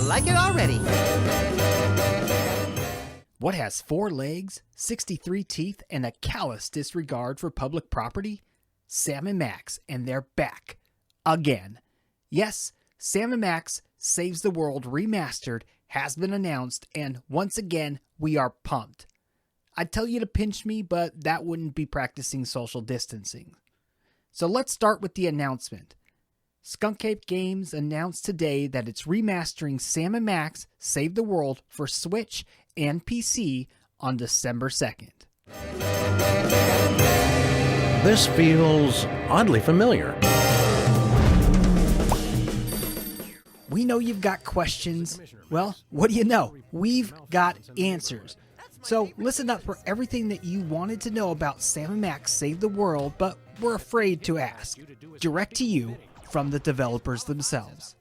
like it already. What has 4 legs, 63 teeth, and a callous disregard for public property? Sam and Max, and they're back. Again. Yes, Sam and Max Saves the World Remastered has been announced, and once again, we are pumped. I'd tell you to pinch me, but that wouldn't be practicing social distancing. So let's start with the announcement. Skunkape Games announced today that it's remastering Sam and Max Save the World for Switch and PC on December 2nd. This feels oddly familiar. We know you've got questions. Well, what do you know? We've got answers. So listen up for everything that you wanted to know about Sam and Max Save the World, but were afraid to ask. Direct to you from the developers themselves.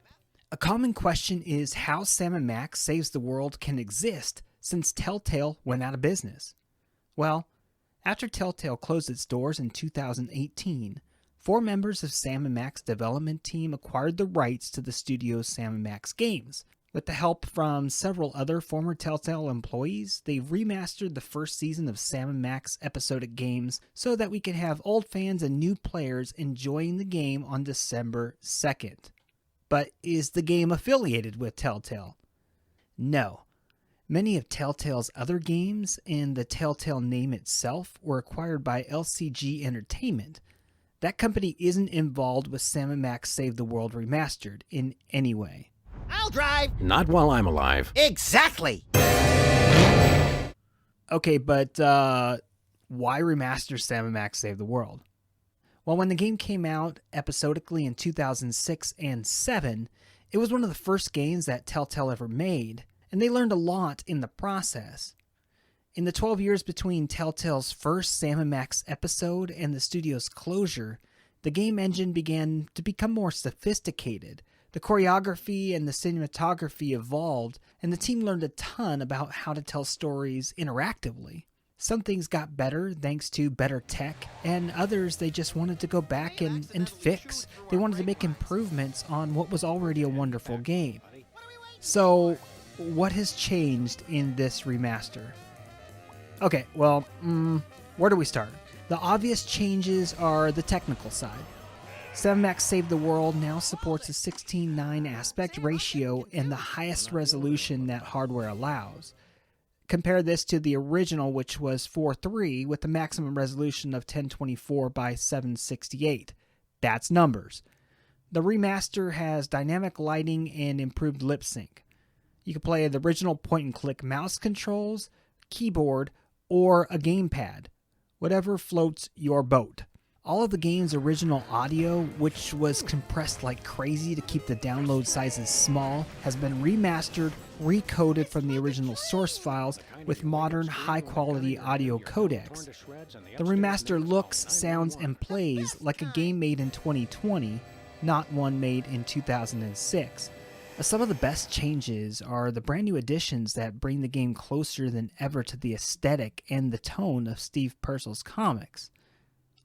A common question is how Sam and Max Saves the World can exist since Telltale went out of business. Well, after Telltale closed its doors in 2018, 4 members of Sam and Max development team acquired the rights to the studio's Sam and Max games. With the help from several other former Telltale employees, they've remastered the first season of Sam and Max episodic games so that we can have old fans and new players enjoying the game on December 2nd. But is the game affiliated with Telltale? No. Many of Telltale's other games and the Telltale name itself were acquired by LCG Entertainment. That company isn't involved with Sam & Max Save the World Remastered in any way. I'll drive. Not while I'm alive. Exactly. Okay, but why remaster Sam & Max Save the World? Well, when the game came out episodically in 2006 and 7, it was one of the first games that Telltale ever made, and they learned a lot in the process. In the 12 years between Telltale's first Sam & Max episode and the studio's closure, the game engine began to become more sophisticated. The choreography and the cinematography evolved, and the team learned a ton about how to tell stories interactively. Some things got better thanks to better tech, and others they just wanted to go back and fix. They wanted to make improvements on what was already a wonderful game. So, what has changed in this remaster? Okay, well, where do we start? The obvious changes are the technical side. Sam Max Save the World now supports a 16:9 aspect ratio and the highest resolution that hardware allows. Compare this to the original, which was 4:3 with a maximum resolution of 1024 by 768. That's numbers. The remaster has dynamic lighting and improved lip sync. You can play the original point-and-click mouse controls, keyboard, or a gamepad, whatever floats your boat. All of the game's original audio, which was compressed like crazy to keep the download sizes small, has been remastered, recoded from the original source files with modern, high-quality audio codecs. The remaster looks, sounds, and plays like a game made in 2020, not one made in 2006. Some of the best changes are the brand new additions that bring the game closer than ever to the aesthetic and the tone of Steve Purcell's comics.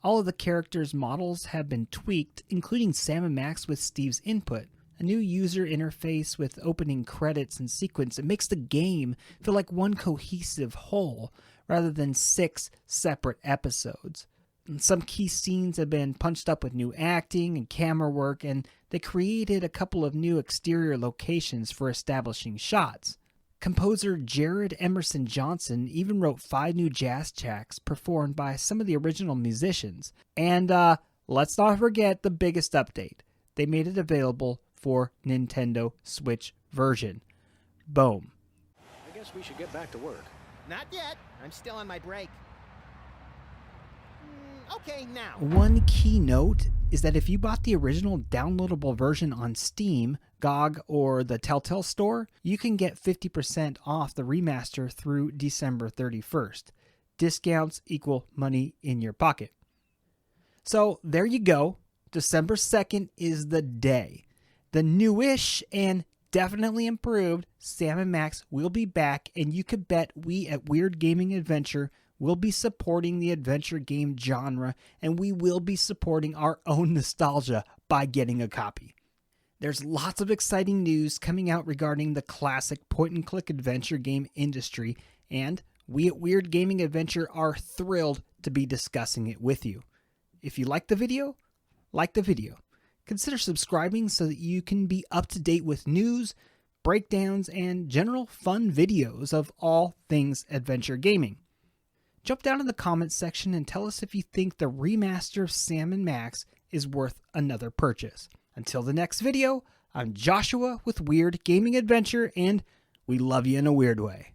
All of the characters' models have been tweaked, including Sam and Max with Steve's input. A new user interface with opening credits and sequence. It makes the game feel like one cohesive whole, rather than 6 separate episodes. And some key scenes have been punched up with new acting and camera work, and they created a couple of new exterior locations for establishing shots. Composer Jared Emerson Johnson even wrote 5 new jazz tracks performed by some of the original musicians. And let's not forget the biggest update. They made it available for Nintendo Switch version. Boom. I guess we should get back to work. Not yet. I'm still on my break. Okay, now. One key note is that if you bought the original downloadable version on Steam, GOG, or the Telltale store, you can get 50% off the remaster through December 31st. Discounts equal money in your pocket. So there you go. December 2nd is the day. The newish and definitely improved Sam & Max will be back, and you could bet we at Weird Gaming Adventure will be supporting the adventure game genre, and we will be supporting our own nostalgia by getting a copy. There's lots of exciting news coming out regarding the classic point-and-click adventure game industry, and we at Weird Gaming Adventure are thrilled to be discussing it with you. If you like the video, consider subscribing so that you can be up to date with news, breakdowns, and general fun videos of all things adventure gaming. Jump down in the comments section and tell us if you think the remaster of Sam N Max is worth another purchase. Until the next video, I'm Joshua with Weird Gaming Adventure, and we love you in a weird way.